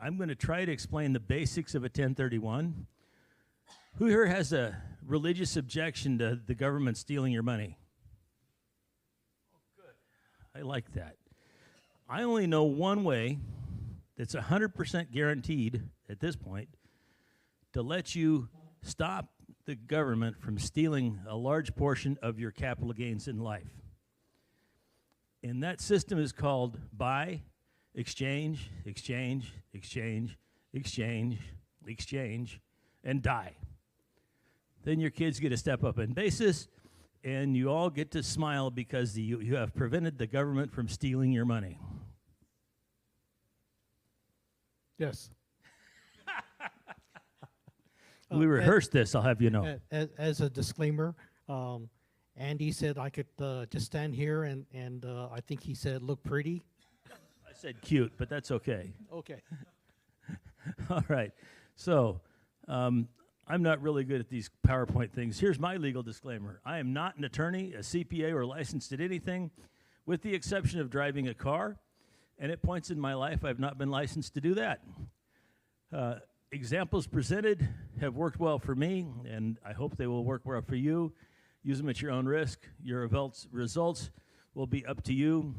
I'm going to try to explain the basics of a 1031. Who here has a religious objection to the government stealing your money? Oh, good. I like that. I only know one way that's 100% guaranteed at this point to let you stop the government from stealing a large portion of your capital gains in life. And that system is called buy, exchange, exchange, exchange, exchange, exchange, and die. Then your kids get a step up in basis, and you all get to smile because you have prevented the government from stealing your money. Yes. We rehearsed this, I'll have you know. As a disclaimer, Andy said I could just stand here, and I think he said look pretty. I said cute, but that's okay. Okay. All right. So I'm not really good at these PowerPoint things. Here's my legal disclaimer. I am not an attorney, a CPA, or licensed at anything, with the exception of driving a car. And at points in my life, I've not been licensed to do that. Examples presented have worked well for me, and I hope they will work well for you. Use them at your own risk. Your results will be up to you.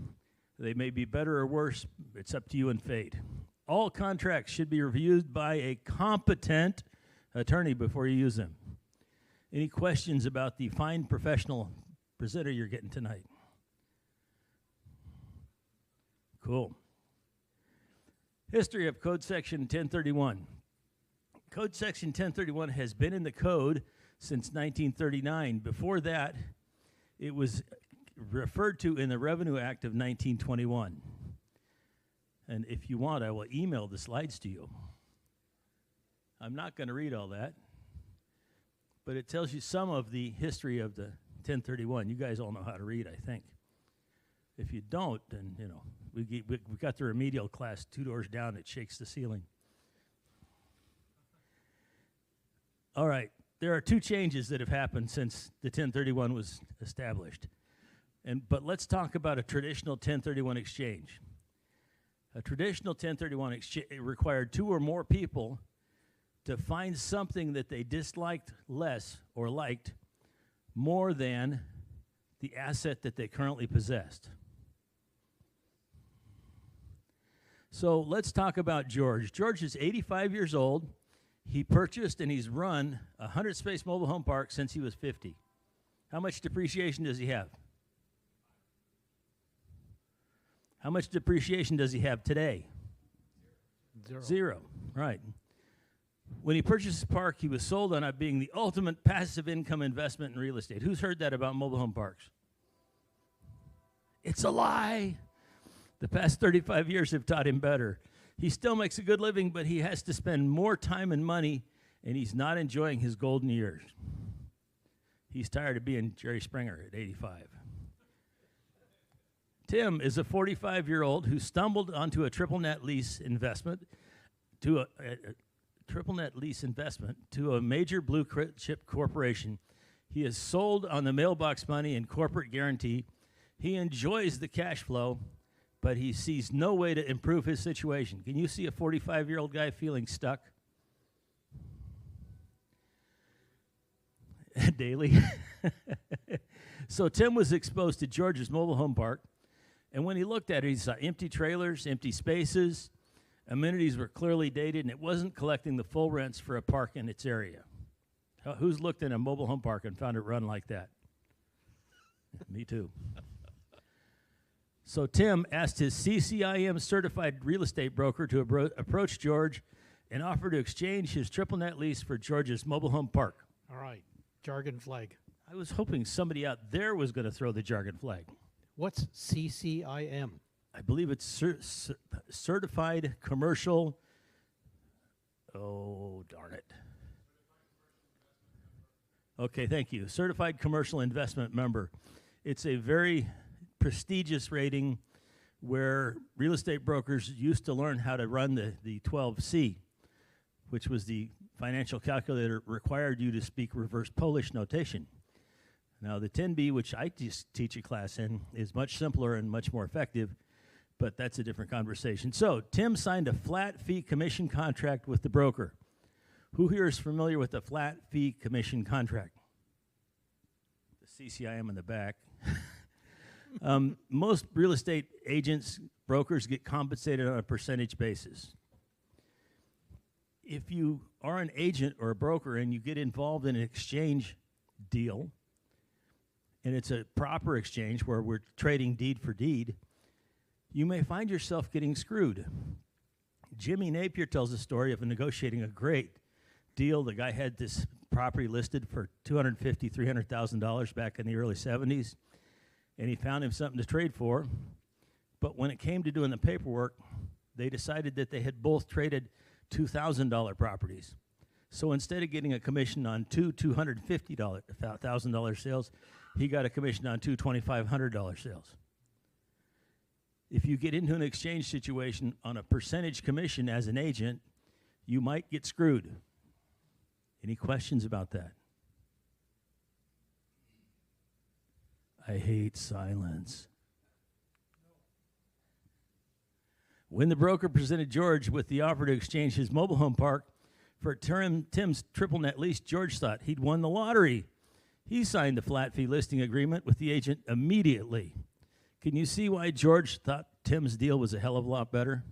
They may be better or worse. It's up to you and fate. All contracts should be reviewed by a competent attorney before you use them. Any questions about the fine professional presenter you're getting tonight? Cool. History of Code Section 1031. Code Section 1031 has been in the code since 1939. Before that, it was referred to in the Revenue Act of 1921. And if you want, I will email the slides to you. I'm not going to read all that, but it tells you some of the history of the 1031. You guys all know how to read, I think. If you don't, then, you know, we got the remedial class 2 doors down that shakes the ceiling. All right, there are 2 changes that have happened since the 1031 was established. But let's talk about a traditional 1031 exchange. A traditional 1031 exchange required 2 or more people to find something that they disliked less or liked more than the asset that they currently possessed. So let's talk about George. George is 85 years old. He purchased and he's run a 100-space mobile home park since he was 50. How much depreciation does he have? How much depreciation does he have today? Zero. Right. When he purchased the park, he was sold on it being the ultimate passive income investment in real estate. Who's heard that about mobile home parks? It's a lie. The past 35 years have taught him better. He still makes a good living, but he has to spend more time and money, and he's not enjoying his golden years. He's tired of being Jerry Springer at 85. Tim is a 45-year-old who stumbled onto a triple net lease investment to a major blue chip corporation. He is sold on the mailbox money and corporate guarantee. He enjoys the cash flow, but he sees no way to improve his situation. Can you see a 45-year-old guy feeling stuck? Daily. So Tim was exposed to George's mobile home park, and when he looked at it, he saw empty trailers, empty spaces, amenities were clearly dated, and it wasn't collecting the full rents for a park in its area. Who's looked in a mobile home park and found it run like that? Me too. So Tim asked his CCIM certified real estate broker to approach George and offer to exchange his triple net lease for George's mobile home park. All right, jargon flag. I was hoping somebody out there was going to throw the jargon flag. What's CCIM? I believe it's certified commercial. Oh, darn it. Okay, thank you. Certified commercial investment member. It's a very prestigious rating where real estate brokers used to learn how to run the 12C, which was the financial calculator required you to speak reverse Polish notation. Now the 10B, which I teach a class in, is much simpler and much more effective, But that's a different conversation. So Tim signed a flat fee commission contract with the broker. Who here is familiar with a flat fee commission contract? The CCIM in the back. Most real estate agents, brokers get compensated on a percentage basis. If you are an agent or a broker and you get involved in an exchange deal, and it's a proper exchange where we're trading deed for deed, you may find yourself getting screwed. Jimmy Napier tells a story of negotiating a great deal. The guy had this property listed for $250,000, $300,000 back in the early 70s, and he found him something to trade for. But when it came to doing the paperwork, they decided that they had both traded $2,000 properties. So instead of getting a commission on two $250,000 sales, he got a commission on two $2,500 sales. If you get into an exchange situation on a percentage commission as an agent, you might get screwed. Any questions about that? I hate silence. When the broker presented George with the offer to exchange his mobile home park for Tim's triple net lease, George thought he'd won the lottery. He signed the flat fee listing agreement with the agent immediately. Can you see why George thought Tim's deal was a hell of a lot better?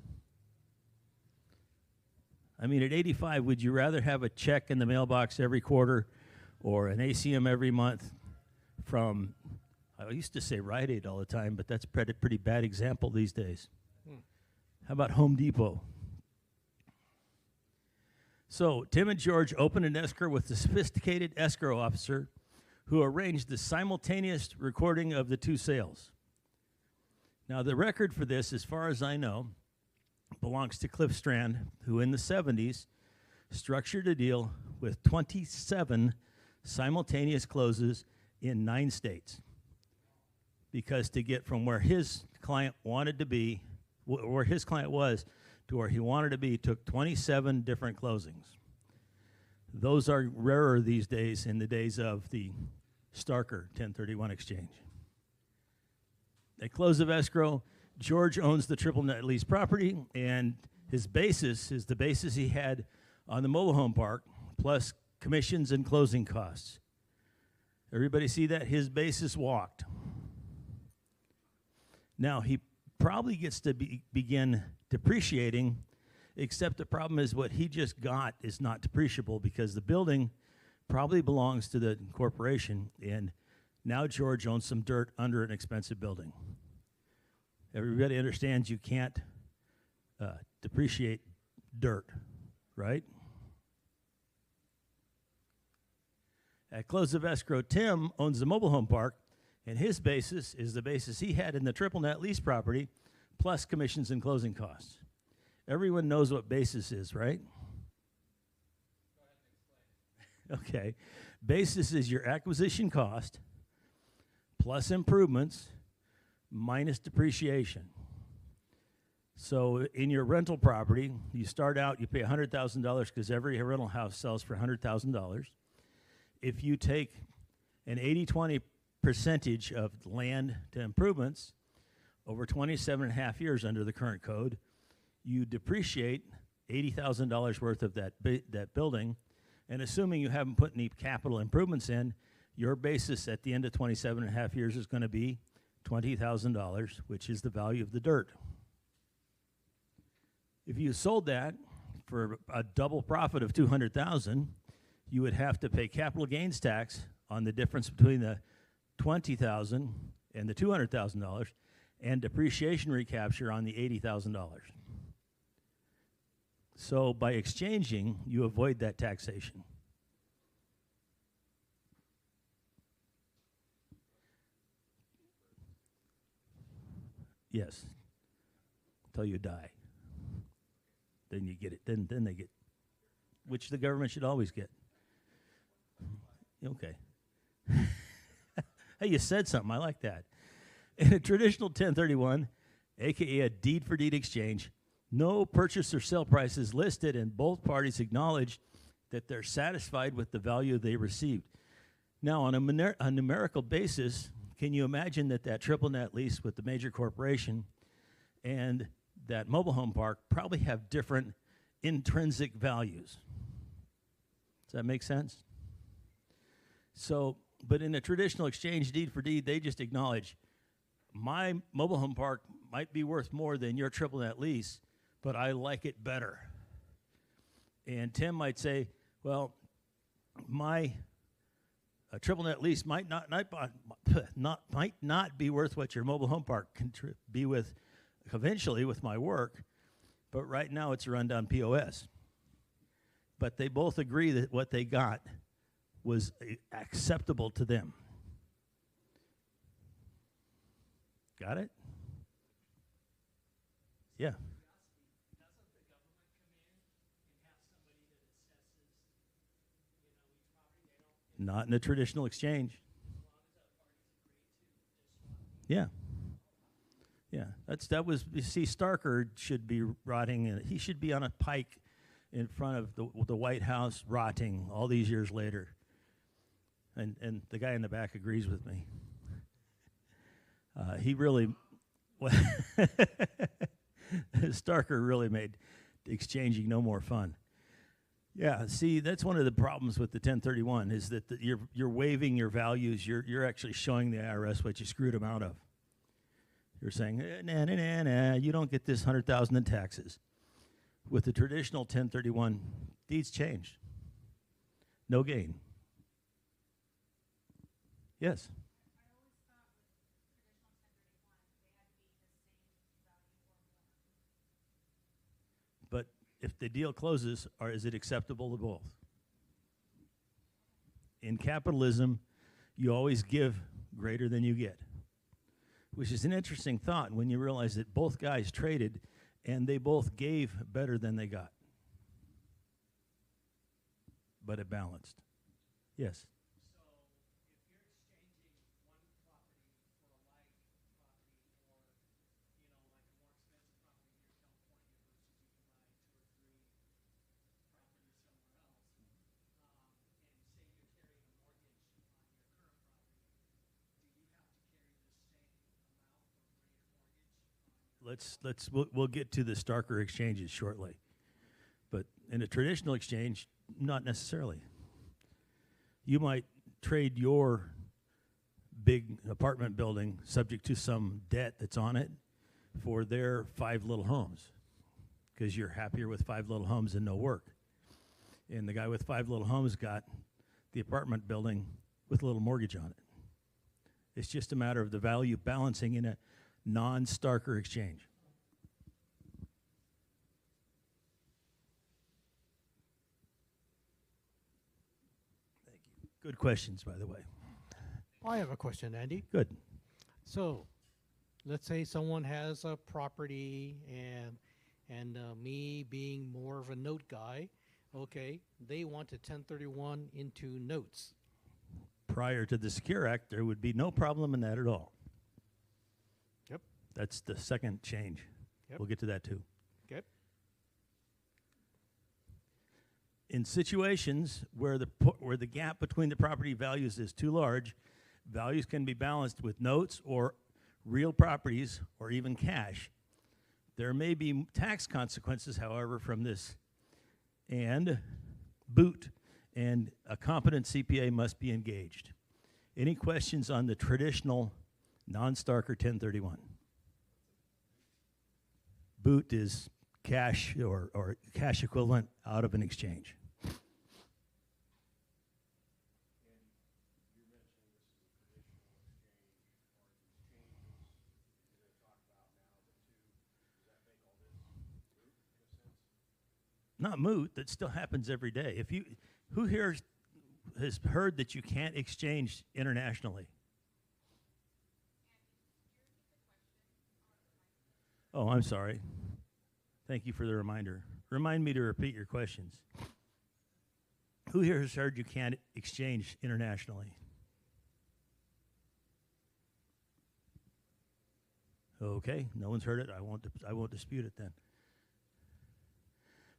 I mean, at 85, would you rather have a check in the mailbox every quarter or an ACM every month from, I used to say Rite Aid all the time, but that's a pretty bad example these days. How about Home Depot? So Tim and George opened an escrow with a sophisticated escrow officer who arranged the simultaneous recording of the two sales. Now, the record for this, as far as I know, belongs to Cliff Strand, who in the 70s structured a deal with 27 simultaneous closes in 9 states. Because to get from where his client wanted to be, where his client was, to where he wanted to be, took 27 different closings. Those are rarer these days in the days of the Starker 1031 exchange. At close of escrow, George owns the triple net lease property, and his basis is the basis he had on the mobile home park, plus commissions and closing costs. Everybody see that? His basis walked. Now, he probably gets to begin depreciating, except the problem is what he just got is not depreciable because the building probably belongs to the corporation, and now George owns some dirt under an expensive building. Everybody understands you can't depreciate dirt, right? At close of escrow, Tim owns the mobile home park, and his basis is the basis he had in the triple net lease property, plus commissions and closing costs. Everyone knows what basis is, right? Go ahead and explain. Okay. Basis is your acquisition cost plus improvements minus depreciation. So in your rental property, you start out, you pay $100,000 because every rental house sells for $100,000. If you take an 80-20 percentage of land to improvements over 27 and a half years under the current code, you depreciate $80,000 worth of that building, and assuming you haven't put any capital improvements in, your basis at the end of 27 and a half years is going to be $20,000, which is the value of the dirt. If you sold that for a double profit of $200,000, you would have to pay capital gains tax on the difference between the $20,000 and the $200,000, and depreciation recapture on the $80,000. So by exchanging, you avoid that taxation. Yes, until you die. Then you get it. Then they get, which the government should always get. Okay. Hey, you said something. I like that. In a traditional 1031, aka a deed for deed exchange, no purchase or sale price is listed, and both parties acknowledge that they're satisfied with the value they received. Now, on a numerical basis, can you imagine that triple net lease with the major corporation and that mobile home park probably have different intrinsic values. Does that make sense? So, but in a traditional exchange deed for deed, they just acknowledge my mobile home park might be worth more than your triple net lease, but I like it better. And Tim might say, well, my triple net lease might not be worth what your mobile home park can be with eventually with my work, but right now it's a rundown POS. But they both agree that what they got was acceptable to them. Got it? Yeah. Not in a traditional exchange. Yeah. Yeah. You see, Starker should be rotting, and he should be on a pike in front of the White House rotting all these years later. And the guy in the back agrees with me. He really, Starker really made exchanging no more fun. Yeah, see, that's one of the problems with the 1031 is that you're waiving your values. You're actually showing the IRS what you screwed them out of. You're saying, nah, you don't get this $100,000 in taxes. With the traditional 1031, deeds changed. No gain. Yes. But if the deal closes, is it acceptable to both? In capitalism, you always give greater than you get, which is an interesting thought when you realize that both guys traded and they both gave better than they got. But it balanced. Yes. We'll get to the Starker exchanges shortly. But in a traditional exchange, not necessarily. You might trade your big apartment building subject to some debt that's on it for their 5 little homes because you're happier with 5 little homes and no work. And the guy with 5 little homes got the apartment building with a little mortgage on it. It's just a matter of the value balancing in a non-Starker exchange. Thank you. Good questions, by the way. I have a question, Andy. Good. So, let's say someone has a property and me being more of a note guy, okay, they want to 1031 into notes. Prior to the Secure Act, there would be no problem in that at all. Yep. That's the second change. Yep. We'll get to that too. Okay. In situations where the gap between the property values is too large, values can be balanced with notes or real properties or even cash. There may be tax consequences, however, from this. And a competent CPA must be engaged. Any questions on the traditional non-Starker 1031? Boot is cash or cash equivalent out of an exchange. Not moot, that still happens every day. Who here has heard that you can't exchange internationally? Oh, I'm sorry. Thank you for the reminder. Remind me to repeat your questions. Who here has heard you can't exchange internationally? Okay, no one's heard it. I won't dispute it then.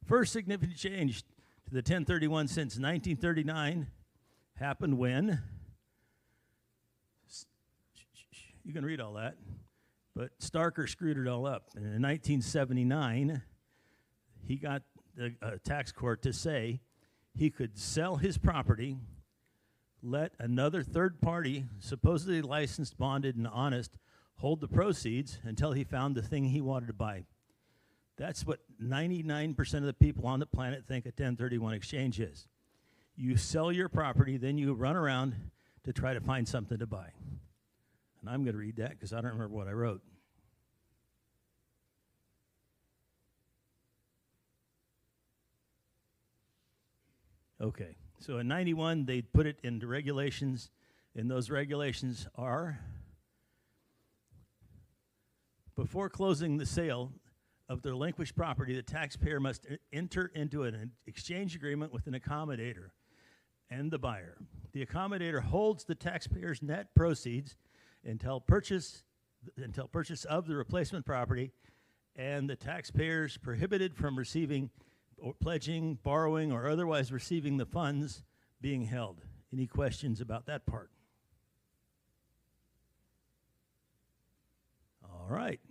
First significant change to the 1031 since 1939 happened when, you can read all that, But Starker screwed it all up. And in 1979, he got the tax court to say he could sell his property, let another third party, supposedly licensed, bonded, and honest, hold the proceeds until he found the thing he wanted to buy. That's what 99% of the people on the planet think a 1031 exchange is. You sell your property, then you run around to try to find something to buy. And I'm going to read that because I don't remember what I wrote. Okay, so in 91, they put it into regulations, and those regulations are, before closing the sale of the relinquished property, the taxpayer must enter into an exchange agreement with an accommodator and the buyer. The accommodator holds the taxpayer's net proceeds until purchase of the replacement property, and the taxpayer is prohibited from receiving or pledging, borrowing, or otherwise receiving the funds being held. Any questions about that part? All right.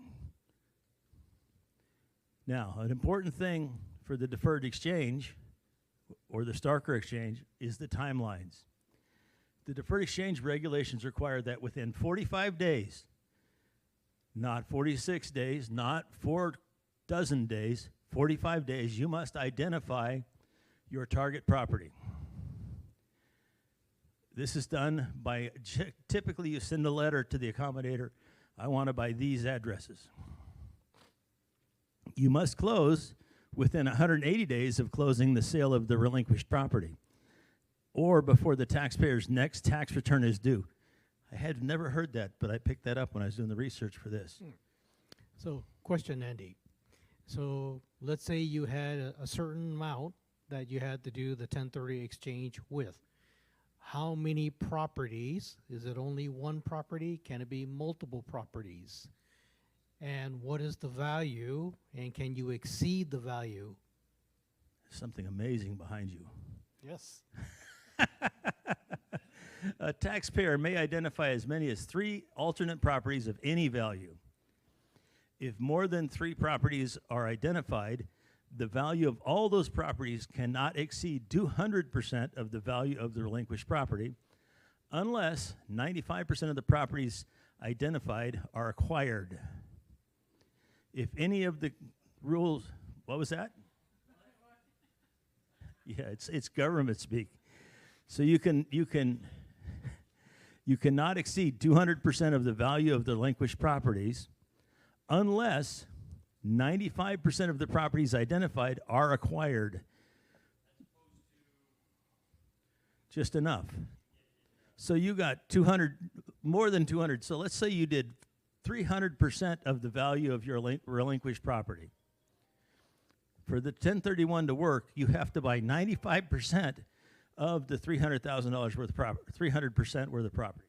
Now, an important thing for the deferred exchange or the Starker exchange is the timelines. The deferred exchange regulations require that within 45 days, not 46 days, not 4 dozen days, 45 days, you must identify your target property. This is done by, typically you send a letter to the accommodator, I want to buy these addresses. You must close within 180 days of closing the sale of the relinquished property, or before the taxpayer's next tax return is due. I had never heard that, but I picked that up when I was doing the research for this. So, question, Andy. So, let's say you had a certain amount that you had to do the 1030 exchange with. How many properties? Is it only one property? Can it be multiple properties? And what is the value? And can you exceed the value? Something amazing behind you. Yes. A taxpayer may identify as many as 3 alternate properties of any value. If more than 3 properties are identified, the value of all those properties cannot exceed 200% of the value of the relinquished property, unless 95% of the properties identified are acquired. If any of the rules, what was that? Yeah, it's government speak. So you cannot exceed 200% of the value of the relinquished properties, unless 95% of the properties identified are acquired. Just enough. So you got 200, more than 200. So let's say you did 300% of the value of your relinquished property. For the 1031 to work, you have to buy 95% of the $300,000 worth of property, 300% worth of property.